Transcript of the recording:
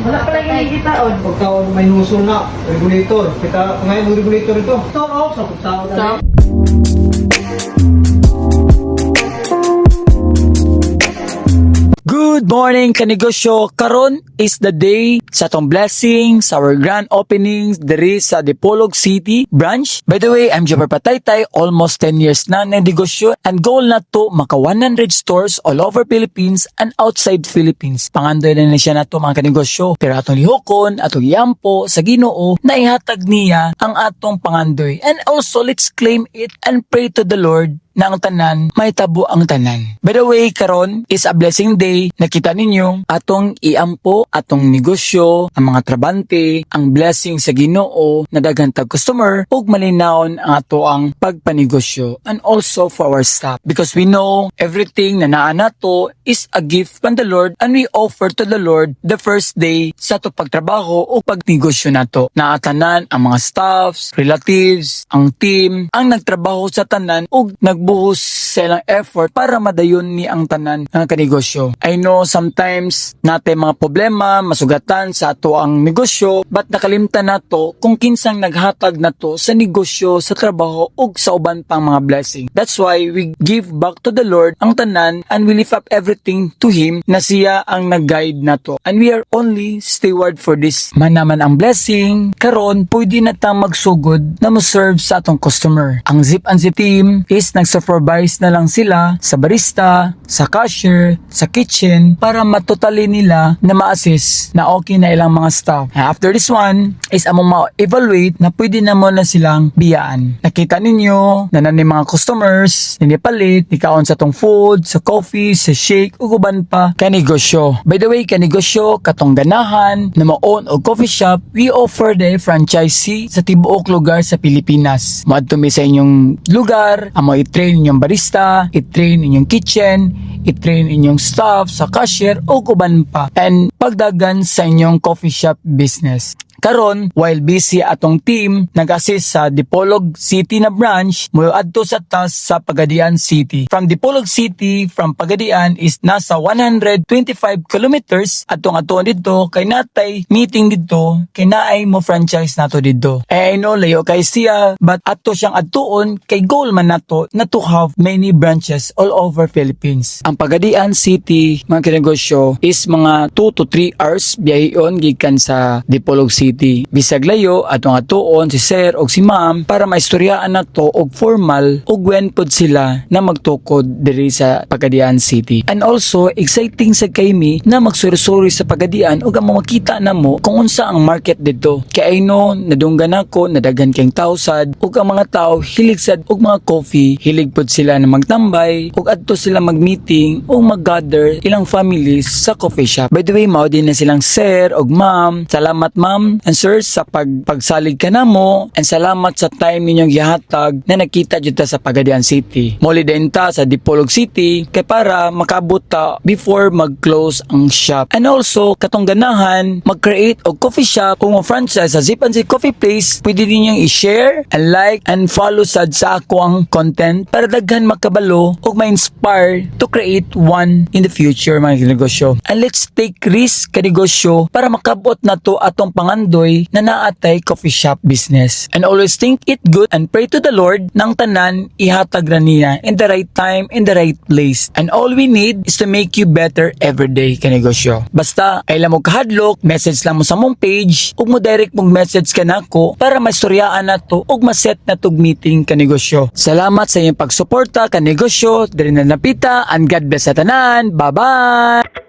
Wala pala yung kita. Pagka may nuso na, regulator. Kita, ngayon mo regulator ito. Ito, sa pagtao na. Good morning kanegosyo. Karon is the day sa tong blessing sa our grand openings diri sa Dipolog City branch. By the way, I'm Jopper Pataytay, almost 10 years na negosyo and goal na to maka 100 stores all over Philippines and outside Philippines. Pangandoy na siya na to mga kanegosyo. Pero atong lihokon, atong iampo sa Ginoo na ihatag niya ang atong pangandoy. And also let's claim it and pray to the Lord na ang tanan, may tabo ang tanan. By the way, karon is a blessing day. Nakita ninyo, atong iampo, atong negosyo, ang mga trabante, ang blessing sa Ginoo na daghang tag customer, ug malinawon ang ato ang pagpanegosyo and also for our staff. Because we know everything na naa nato is a gift from the Lord and we offer to the Lord the first day sa ato pagtrabaho o pagnegosyo nato. Naatanan ang mga staffs, relatives, ang team, ang nagtrabaho sa tanan ug nagbuhos sa ilang effort para madayon ni ang tanan ng kanegosyo. I know sometimes natin mga problema, masugatan sa ato ang negosyo, but nakalimtan nato kung kinsang naghatag nato sa negosyo, sa trabaho, ug sa uban pang mga blessing. That's why we give back to the Lord ang tanan and we lift up everything to Him na siya ang nag-guide nato. And we are only steward for this. Man naman ang blessing, karon pwede na tang magsugod na mo-serve sa atong customer. Ang Zip and Zip team is nag-supervise na lang sila sa barista, sa cashier, sa kitchen para matotally nila na ma-assist na okay na ilang mga staff. After this one is among ma-evaluate na pwede na mo na silang biyaan. Nakita ninyo na nani mga customers, ninipalit, nikaon sa tong food, sa coffee, sa shake, uguban pa kanegosyo. By the way, kanegosyo, katong ganahan na ma-own o coffee shop, we offer the franchisee sa tibuok lugar sa Pilipinas. Moadto mi sa inyong lugar, amo i-train inyong barista, i-train inyong kitchen, i-train inyong staff sa cashier o kuban pa, and pagdagan sa inyong coffee shop business. Karon, while busy atong team nag-assist sa Dipolog City na branch, mo adto sa task sa Pagadian City. From Dipolog City, from Pagadian is nasa 125 kilometers atong atoon dito kay natay meeting dito kay naay mo franchise nato dito. I know layo kay siya, but ato siyang atuon kay goal man nato na to have many branches all over Philippines. Ang Pagadian City mga kinegosyo is mga 2 to 3 hours biyaheon gikan sa Dipolog City. Bisag layo atong atuon si sir og si ma'am para maistoryaan nato og formal og when pod sila na magtukod diri sa Pagadian City. And also exciting sa kaymi na magsuri-suri sa Pagadian ug amo makita namo kung unsa ang market dito. Kay I know nadunggan ako nadaghan kayong tawsad ug ang mga tao hilig sad og mga coffee, hilig pod sila na magtambay ug adto sila magmeeting ug maggather ilang families sa coffee shop. By the way, mao din na silang sir og ma'am. Salamat ma'am and sir sa pagsalig ka namo and salamat sa time ninyong gihatag na nakita jud ta sa Pagadian City. Moli din ta sa Dipolog City kay para makabot ta before mag-close ang shop. And also katong ganahan mag-create og coffee shop kung franchise sa Zip and Zip Coffee Place, pwede ninyong i-share and like and follow sad sa ako ang content para daghan makabalo ug ma-inspire to create one in the future mga negosyo. And let's take risk kanegosyo para makabot na to atong pangandoy na naatay coffee shop business. And always think it good and pray to the Lord nang tanan ihatag ra niya in the right time, in the right place. And all we need is to make you better every day kanegosyo. Basta ay lang mo kahadlok, message lang mo sa mong page ug mo direct mong message ka nako para maistoryaan nato ug ma-set na tog meeting kanegosyo. Salamat sa inyong pagsuporta kanegosyo. Diri na napita and God bless sa tanan. Bye-bye!